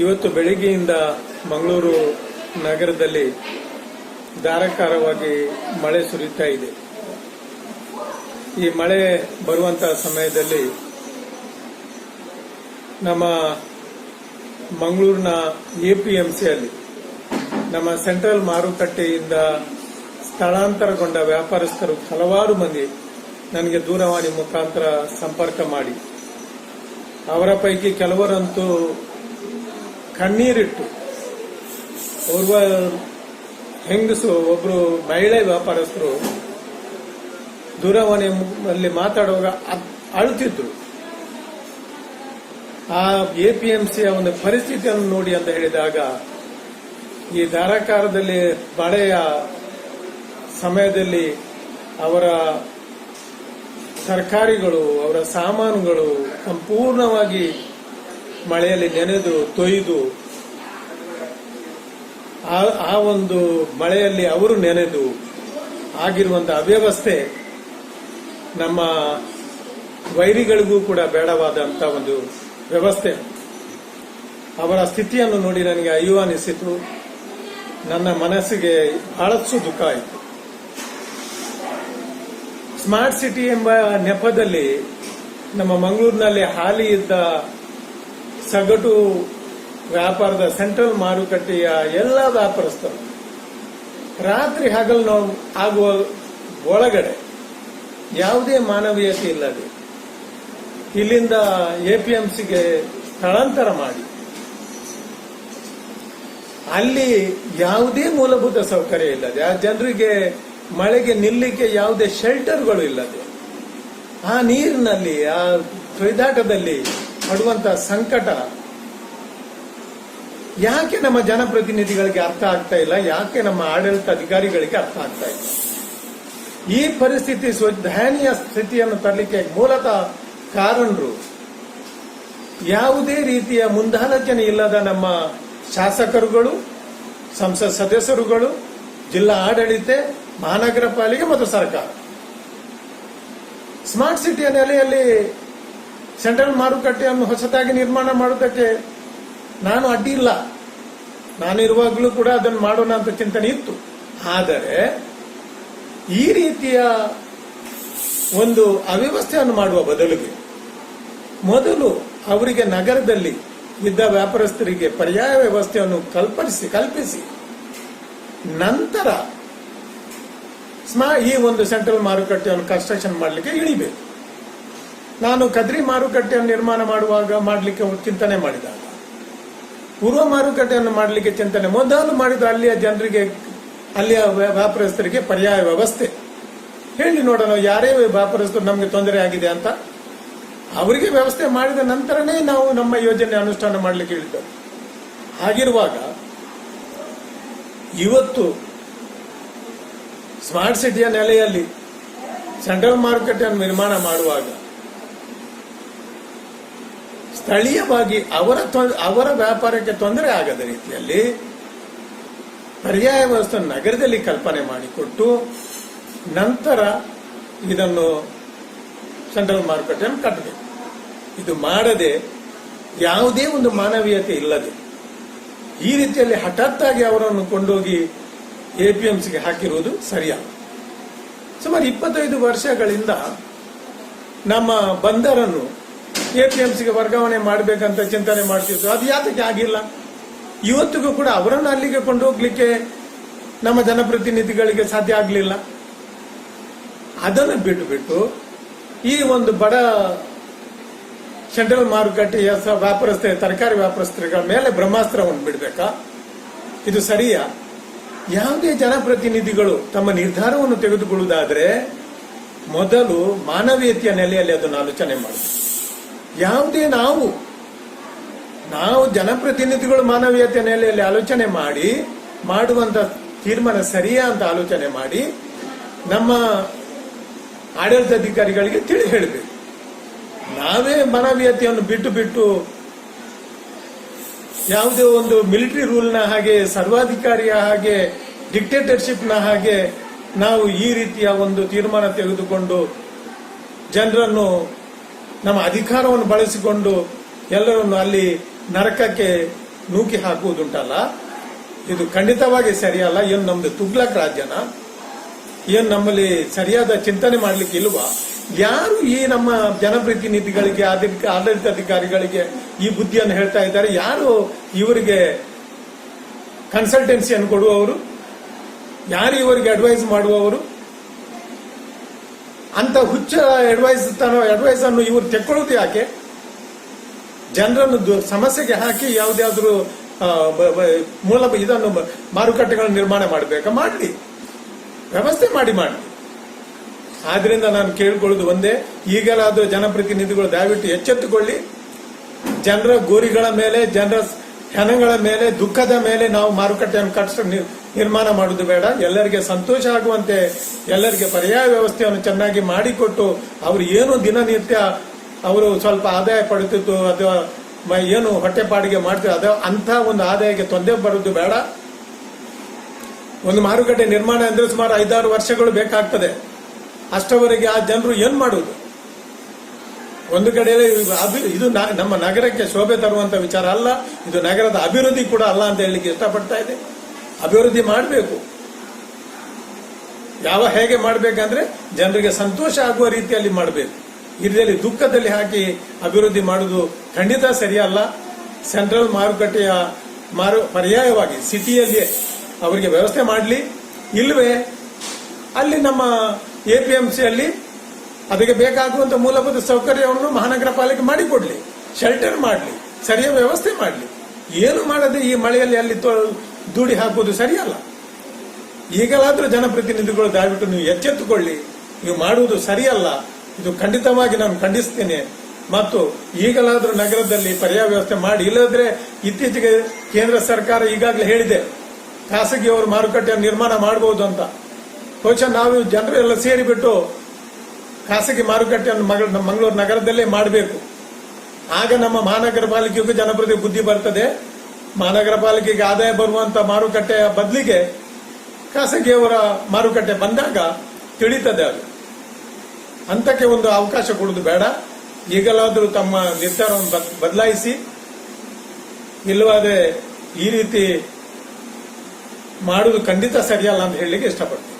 ಇವತ್ತು ಬೆಳಿಗ್ಗೆಯಿಂದ ಮಂಗಳೂರು ನಗರದಲ್ಲಿ ಧಾರಾಕಾರವಾಗಿ ಮಳೆ ಸುರಿತಾ ಇದೆ. ಈ ಮಳೆ ಬರುವಂತಹ ಸಮಯದಲ್ಲಿ ನಮ್ಮ ಮಂಗಳೂರಿನ ಎಪಿಎಂಸಿಯಲ್ಲಿ ನಮ್ಮ ಸೆಂಟ್ರಲ್ ಮಾರುಕಟ್ಟೆಯಿಂದ ಸ್ಥಳಾಂತರಗೊಂಡ ವ್ಯಾಪಾರಸ್ಥರು ಹಲವಾರು ಮಂದಿ ನನಗೆ ದೂರವಾಣಿ ಮುಖಾಂತರ ಸಂಪರ್ಕ ಮಾಡಿ ಅವರ ಪೈಕಿ ಕೆಲವರಂತೂ ಕಣ್ಣೀರಿಟ್ಟು ಓರ್ವ ಹೆಂಗಸು ಒಬ್ರು ಮಹಿಳೆ ವ್ಯಾಪಾರಸ್ಥರು ದೂರವಾಣಿಯಲ್ಲಿ ಮಾತಾಡುವಾಗ ಅಳುತ್ತಿದ್ರು. ಆ ಎಪಿಎಂಸಿಯ ಒಂದು ಪರಿಸ್ಥಿತಿಯನ್ನು ನೋಡಿ ಅಂತ ಹೇಳಿದಾಗ ಈ ಧಾರಾಕಾರದಲ್ಲಿ ಮಳೆಯ ಸಮಯದಲ್ಲಿ ಅವರ ತರಕಾರಿಗಳು ಅವರ ಸಾಮಾನುಗಳು ಸಂಪೂರ್ಣವಾಗಿ ಮಳೆಯಲ್ಲಿ ನೆನೆದು ತೊಯ್ದು ಆ ಒಂದು ಮಳೆಯಲ್ಲಿ ಅವರು ನೆನೆದು ಆಗಿರುವಂತಹ ಅವ್ಯವಸ್ಥೆ ನಮ್ಮ ವೈರಿಗಳಿಗೂ ಕೂಡ ಬೇಡವಾದಂತ ಒಂದು ವ್ಯವಸ್ಥೆ. ಅವರ ಸ್ಥಿತಿಯನ್ನು ನೋಡಿ ನನಗೆ ಅಯ್ಯೋ ಅನಿಸಿತು. ನನ್ನ ಮನಸ್ಸಿಗೆ ಬಹಳಷ್ಟು ದುಃಖ ಆಯಿತು. ಸ್ಮಾರ್ಟ್ ಸಿಟಿ ಎಂಬ ನೆಪದಲ್ಲಿ ನಮ್ಮ ಮಂಗಳೂರಿನಲ್ಲಿ ಹಾಲಿ ಇದ್ದ ಸಗಟು ವ್ಯಾಪಾರದ ಸೆಂಟ್ರಲ್ ಮಾರುಕಟ್ಟೆಯ ಎಲ್ಲ ವ್ಯಾಪಾರಸ್ಥರು ರಾತ್ರಿ ಹಗಲು ಆಗುವ ಒಳಗಡೆ ಯಾವುದೇ ಮಾನವೀಯತೆ ಇಲ್ಲದೆ ಇಲ್ಲಿಂದ ಎಪಿಎಂಸಿಗೆ ಸ್ಥಳಾಂತರ ಮಾಡಿ ಅಲ್ಲಿ ಯಾವುದೇ ಮೂಲಭೂತ ಸೌಕರ್ಯ ಇಲ್ಲದೆ ಆ ಜನರಿಗೆ ಮಳೆಗೆ ನಿಲ್ಲಿಕ್ಕೆ ಯಾವುದೇ ಶೆಲ್ಟರ್ಗಳು ಇಲ್ಲದೆ ಆ ನೀರಿನಲ್ಲಿ ಆ ತೊಯ್ದಾಟದಲ್ಲಿ ಪಡುವಂತಹ ಸಂಕಟ ಯಾಕೆ ನಮ್ಮ ಜನಪ್ರತಿನಿಧಿಗಳಿಗೆ ಅರ್ಥ ಆಗ್ತಾ ಇಲ್ಲ? ಯಾಕೆ ನಮ್ಮ ಆಡಳಿತ ಅಧಿಕಾರಿಗಳಿಗೆ ಅರ್ಥ ಆಗ್ತಾ ಇಲ್ಲ? ಈ ಪರಿಸ್ಥಿತಿ ದಯನೀಯ ಸ್ಥಿತಿಯನ್ನು ತರಲಿಕ್ಕೆ ಮೂಲತಃ ಕಾರಣರು ಯಾವುದೇ ರೀತಿಯ ಮುಂದಾಲೋಚನೆ ಇಲ್ಲದ ನಮ್ಮ ಶಾಸಕರುಗಳು, ಸಂಸತ್ ಸದಸ್ಯರುಗಳು, ಜಿಲ್ಲಾ ಆಡಳಿತ, ಮಹಾನಗರ ಪಾಲಿಕೆ ಮತ್ತು ಸರ್ಕಾರ. ಸ್ಮಾರ್ಟ್ ಸಿಟಿಯ ನೆಲೆಯಲ್ಲಿ ಸೆಂಟ್ರಲ್ ಮಾರುಕಟ್ಟೆಯನ್ನು ಹೊಸದಾಗಿ ನಿರ್ಮಾಣ ಮಾಡುವುದಕ್ಕೆ ನಾನು ಅಡ್ಡಿ ಇಲ್ಲ. ನಾನಿರುವಾಗಲೂ ಕೂಡ ಅದನ್ನು ಮಾಡೋಣ ಅಂತ ಚಿಂತನೆ ಇತ್ತು. ಆದರೆ ಈ ರೀತಿಯ ಒಂದು ಅವ್ಯವಸ್ಥೆಯನ್ನು ಮಾಡುವ ಬದಲಿಗೆ ಮೊದಲು ಅವರಿಗೆ ನಗರದಲ್ಲಿ ಇದ್ದ ವ್ಯಾಪಾರಸ್ಥರಿಗೆ ಪರ್ಯಾಯ ವ್ಯವಸ್ಥೆಯನ್ನು ಕಲ್ಪಿಸಿ ನಂತರ ಈ ಒಂದು ಸೆಂಟ್ರಲ್ ಮಾರುಕಟ್ಟೆಯನ್ನು ಕನ್ಸ್ಟ್ರಕ್ಷನ್ ಮಾಡಲಿಕ್ಕೆ ಇಳಿಬೇಕು. ನಾನು ಕದ್ರಿ ಮಾರುಕಟ್ಟೆಯನ್ನು ನಿರ್ಮಾಣ ಮಾಡಲಿಕ್ಕೆ ಚಿಂತನೆ ಮಾಡಿದಾಗ ಪೂರ್ವ ಮಾರುಕಟ್ಟೆಯನ್ನು ಮಾಡಲಿಕ್ಕೆ ಚಿಂತನೆ ಮೊದಲು ಮಾಡಿದ ಅಲ್ಲಿಯ ಜನರಿಗೆ, ಅಲ್ಲಿಯ ವ್ಯಾಪಾರಸ್ಥರಿಗೆ ಪರ್ಯಾಯ ವ್ಯವಸ್ಥೆ ಹೇಳಿ ನೋಡೋಣ. ಯಾರೇ ವ್ಯಾಪಾರಸ್ಥರು ನಮಗೆ ತೊಂದರೆ ಆಗಿದೆ ಅಂತ ಅವರಿಗೆ ವ್ಯವಸ್ಥೆ ಮಾಡಿದ ನಂತರನೇ ನಾವು ನಮ್ಮ ಯೋಜನೆ ಅನುಷ್ಠಾನ ಮಾಡಲಿಕ್ಕೆ ಹೇಳಿದ್ದೇವೆ. ಹಾಗಿರುವಾಗ ಇವತ್ತು ಸ್ಮಾರ್ಟ್ ಸಿಟಿಯ ನೆಲೆಯಲ್ಲಿ ಸೆಂಟ್ರಲ್ ಮಾರುಕಟ್ಟೆಯನ್ನು ನಿರ್ಮಾಣ ಮಾಡುವಾಗ ಸ್ಥಳೀಯವಾಗಿ ಅವರ ವ್ಯಾಪಾರಕ್ಕೆ ತೊಂದರೆ ಆಗದ ರೀತಿಯಲ್ಲಿ ಪರ್ಯಾಯ ವ್ಯವಸ್ಥೆ ನಗರದಲ್ಲಿ ಕಲ್ಪನೆ ಮಾಡಿಕೊಟ್ಟು ನಂತರ ಇದನ್ನು ಸೆಂಟ್ರಲ್ ಮಾರುಕಟ್ಟೆಯನ್ನು ಕಟ್ಟಬೇಕು. ಇದು ಮಾಡದೆ ಯಾವುದೇ ಒಂದು ಮಾನವೀಯತೆ ಇಲ್ಲದೆ ಈ ರೀತಿಯಲ್ಲಿ ಹಠಾತ್ತಾಗಿ ಅವರನ್ನು ಕೊಂಡೋಗಿ ಎಪಿಎಂಸಿಗೆ ಹಾಕಿರುವುದು ಸರಿಯಲ್ಲ. ಸುಮಾರು 25 ವರ್ಷಗಳಿಂದ ನಮ್ಮ ಬಂದರನ್ನು ಎಪಿಎಂಸಿಗೆ ವರ್ಗಾವಣೆ ಮಾಡಬೇಕಂತ ಚಿಂತನೆ ಮಾಡ್ತಿದ್ರು. ಅದು ಯಾತಕ್ಕೆ ಆಗಿಲ್ಲ? ಇವತ್ತಿಗೂ ಕೂಡ ಅವರನ್ನು ಅಲ್ಲಿಗೆ ಕೊಂಡೋಗ್ಲಿಕ್ಕೆ ನಮ್ಮ ಜನಪ್ರತಿನಿಧಿಗಳಿಗೆ ಸಾಧ್ಯ ಆಗಲಿಲ್ಲ. ಅದನ್ನು ಬಿಟ್ಟು ಈ ಒಂದು ಬಡ ಸೆಂಟ್ರಲ್ ಮಾರುಕಟ್ಟೆಯ ತರಕಾರಿ ವ್ಯಾಪಾರಸ್ಥರ ಮೇಲೆ ಬ್ರಹ್ಮಾಸ್ತ್ರವನ್ನು ಬಿಡಬೇಕಾ? ಇದು ಸರಿಯಾ? ಯಾವುದೇ ಜನಪ್ರತಿನಿಧಿಗಳು ತಮ್ಮ ನಿರ್ಧಾರವನ್ನು ತೆಗೆದುಕೊಳ್ಳುವುದಾದ್ರೆ ಮೊದಲು ಮಾನವೀಯತೆಯ ನೆಲೆಯಲ್ಲಿ ಅದನ್ನು ಆಲೋಚನೆ ಮಾಡಬೇಕು. ಯಾವುದೇ ನಾವು ಜನಪ್ರತಿನಿಧಿಗಳು ಮಾನವೀಯತೆಯ ನೆಲೆಯಲ್ಲಿ ಆಲೋಚನೆ ಮಾಡಿ ಮಾಡುವಂತ ತೀರ್ಮಾನ ಸರಿಯಾ ಅಂತ ಆಲೋಚನೆ ಮಾಡಿ ನಮ್ಮ ಆಡಳಿತಾಧಿಕಾರಿಗಳಿಗೆ ತಿಳಿ ಹೇಳಬೇಕು. ನಾವೇ ಮಾನವೀಯತೆಯನ್ನು ಬಿಟ್ಟು ಯಾವುದೇ ಒಂದು ಮಿಲಿಟರಿ ರೂಲ್ನ ಹಾಗೆ, ಸರ್ವಾಧಿಕಾರಿಯ ಹಾಗೆ, ಡಿಕ್ಟೇಟರ್ಶಿಪ್ನ ಹಾಗೆ ನಾವು ಈ ರೀತಿಯ ಒಂದು ತೀರ್ಮಾನ ತೆಗೆದುಕೊಂಡು ಜನರನ್ನು ನಮ್ಮ ಅಧಿಕಾರವನ್ನು ಬಳಸಿಕೊಂಡು ಎಲ್ಲರನ್ನು ಅಲ್ಲಿ ನರಕಕ್ಕೆ ನೂಕಿ ಹಾಕುವುದುಂಟಲ್ಲ, ಇದು ಖಂಡಿತವಾಗಿ ಸರಿಯಲ್ಲ. ಏನು ನಮ್ದು ತುಗ್ಲಕ್ ರಾಜ್ಯನ? ಏನು ನಮ್ಮಲ್ಲಿ ಸರಿಯಾದ ಚಿಂತನೆ ಮಾಡ್ಲಿಕ್ಕೆ ಇಲ್ವಾ? ಯಾರು ಈ ನಮ್ಮ ಜನಪ್ರತಿನಿಧಿಗಳಿಗೆ, ಆಡಳಿತಾಧಿಕಾರಿಗಳಿಗೆ ಈ ಬುದ್ಧಿಯನ್ನು ಹೇಳ್ತಾ ಇದ್ದಾರೆ? ಯಾರು ಇವರಿಗೆ ಕನ್ಸಲ್ಟೆನ್ಸಿಯನ್ನು ಕೊಡುವವರು? ಯಾರು ಇವರಿಗೆ ಅಡ್ವೈಸ್ ಮಾಡುವವರು? ಅಂತ ಹುಚ್ಚ ಅಡ್ವೈಸ್ ಅನ್ನು ಇವರು ತೆಕ್ಕೊಳ್ಳೋದು ಯಾಕೆ? ಜನರನ್ನು ಸಮಸ್ಯೆಗೆ ಹಾಕಿ ಯಾವುದಾದ್ರೂ ಇದನ್ನು ಮಾರುಕಟ್ಟೆಗಳನ್ನು ನಿರ್ಮಾಣ ಮಾಡಬೇಕಾ? ಮಾಡಲಿ, ವ್ಯವಸ್ಥೆ ಮಾಡಿ. ಆದ್ರಿಂದ ನಾನು ಕೇಳ್ಕೊಳ್ಳೋದು ಒಂದೇ, ಈಗಲಾದ್ರೂ ಜನಪ್ರತಿನಿಧಿಗಳು ದಯವಿಟ್ಟು ಎಚ್ಚೆತ್ತುಕೊಳ್ಳಿ. ಜನರ ಗೋರಿಗಳ ಮೇಲೆ, ಜನರ ಹೆಣಗಳ ಮೇಲೆ, ದುಃಖದ ಮೇಲೆ ನಾವು ಮಾರುಕಟ್ಟೆಯನ್ನು ನಿರ್ಮಾಣ ಮಾಡುವುದು ಬೇಡ. ಎಲ್ಲರಿಗೆ ಸಂತೋಷ ಆಗುವಂತೆ, ಎಲ್ಲರಿಗೆ ಪರ್ಯಾಯ ವ್ಯವಸ್ಥೆಯನ್ನು ಚೆನ್ನಾಗಿ ಮಾಡಿಕೊಟ್ಟು, ಅವರು ಏನು ದಿನನಿತ್ಯ ಅವರು ಸ್ವಲ್ಪ ಆದಾಯ ಪಡೆದಿತ್ತು ಅಥವಾ ಏನು ಹೊಟ್ಟೆಪಾಡಿಗೆ ಮಾಡ್ತಿದ್ರು ಅಂತ ಒಂದು ಆದಾಯಕ್ಕೆ ತೊಂದರೆ ಬರುವುದು ಬೇಡ. ಒಂದು ಮಾರುಕಟ್ಟೆ ನಿರ್ಮಾಣ ಅಂದ್ರೆ ಸುಮಾರು 5-6 ವರ್ಷಗಳು ಬೇಕಾಗ್ತದೆ. ಅಷ್ಟವರೆಗೆ ಆ ಜನರು ಏನ್ ಮಾಡುವುದು? ಒಂದು ಕಡೆಯಲ್ಲಿ ಇದು ನಮ್ಮ ನಗರಕ್ಕೆ ಶೋಭೆ ತರುವಂತ ವಿಚಾರ ಅಲ್ಲ, ಇದು ನಗರದ ಅಭಿವೃದ್ಧಿ ಕೂಡ ಅಲ್ಲ ಅಂತ ಹೇಳಲಿಕ್ಕೆ ಇಷ್ಟಪಡ್ತಾ ಇದೆ. ಅಭಿವೃದ್ಧಿ ಮಾಡಬೇಕು. ಹೇಗೆ ಮಾಡಬೇಕಂದ್ರೆ ಜನರಿಗೆ ಸಂತೋಷ ಆಗುವ ರೀತಿಯಲ್ಲಿ ಮಾಡಬೇಕು. ಇದರಲ್ಲಿ ದುಃಖದಲ್ಲಿ ಹಾಕಿ ಅಭಿವೃದ್ಧಿ ಮಾಡುವುದು ಖಂಡಿತ ಸರಿಯಲ್ಲ. ಸೆಂಟ್ರಲ್ ಮಾರುಕಟ್ಟೆಯ ಪರ್ಯಾಯವಾಗಿ ಸಿಟಿಯಲ್ಲಿಯೇ ಅವರಿಗೆ ವ್ಯವಸ್ಥೆ ಮಾಡಲಿ. ಇಲ್ಲವೇ ಅಲ್ಲಿ ನಮ್ಮ APMCಯಲ್ಲಿ ಅದಕ್ಕೆ ಬೇಕಾಗುವಂತ ಮೂಲಭೂತ ಸೌಕರ್ಯವನ್ನು ಮಹಾನಗರ ಪಾಲಿಕೆ ಮಾಡಿಕೊಡ್ಲಿ, ಶೆಲ್ಟರ್ ಮಾಡಲಿ, ಸರಿಯಾದ ವ್ಯವಸ್ಥೆ ಮಾಡಲಿ. ಏನು ಮಾಡದೆ ಈ ಮಳೆಯಲ್ಲಿ ಅಲ್ಲಿ ದೂಡಿ ಹಾಕುವುದು ಸರಿಯಲ್ಲ. ಈಗಲಾದ್ರೂ ಜನಪ್ರತಿನಿಧಿಗಳು ದಯವಿಟ್ಟು ನೀವು ಎಚ್ಚೆತ್ತುಕೊಳ್ಳಿ. ನೀವು ಮಾಡುವುದು ಸರಿಯಲ್ಲ. ಇದು ಖಂಡಿತವಾಗಿ ನಾನು ಖಂಡಿಸ್ತೇನೆ. ಮತ್ತು ಈಗಲಾದ್ರೂ ನಗರದಲ್ಲಿ ಪರ್ಯಾಯ ವ್ಯವಸ್ಥೆ ಮಾಡಿ. ಇಲ್ಲದ್ರೆ ಇತ್ತೀಚೆಗೆ ಕೇಂದ್ರ ಸರ್ಕಾರ ಈಗಾಗಲೇ ಹೇಳಿದೆ, ಖಾಸಗಿಯವರು ಮಾರುಕಟ್ಟೆಯನ್ನು ನಿರ್ಮಾಣ ಮಾಡಬಹುದು ಅಂತ. ಬಹುಶಃ ನಾವು ಜನರೆಲ್ಲ ಸೇರಿಬಿಟ್ಟು ಖಾಸಗಿ ಮಾರುಕಟ್ಟೆಯನ್ನು ಮಂಗಳೂರು ನಗರದಲ್ಲೇ ಮಾಡಬೇಕು. ಆಗ ನಮ್ಮ ಮಹಾನಗರ ಪಾಲಿಕೆಗೂ ಜನಪ್ರತಿ ಬುದ್ಧಿ ಬರ್ತದೆ. ಮಹಾನಗರ ಪಾಲಿಕೆಗೆ ಆದಾಯ ಬರುವಂತ ಮಾರುಕಟ್ಟೆಯ ಬದಲಿಗೆ ಖಾಸಗಿಯವರ ಮಾರುಕಟ್ಟೆ ಬಂದಾಗ ತಿಳಿತದೆ. ಅದು ಅಂತಕ್ಕೆ ಒಂದು ಅವಕಾಶ ಕೊಡುವುದು ಬೇಡ. ಈಗಲಾದರೂ ತಮ್ಮ ನಿರ್ಧಾರವನ್ನು ಬದಲಾಯಿಸಿ. ಇಲ್ಲವಾದ್ರೆ ಈ ರೀತಿ ಮಾಡುವುದು ಖಂಡಿತ ಸರಿಯಲ್ಲ ಅಂತ ಹೇಳಲಿಕ್ಕೆ ಇಷ್ಟಪಡ್ತೀನಿ.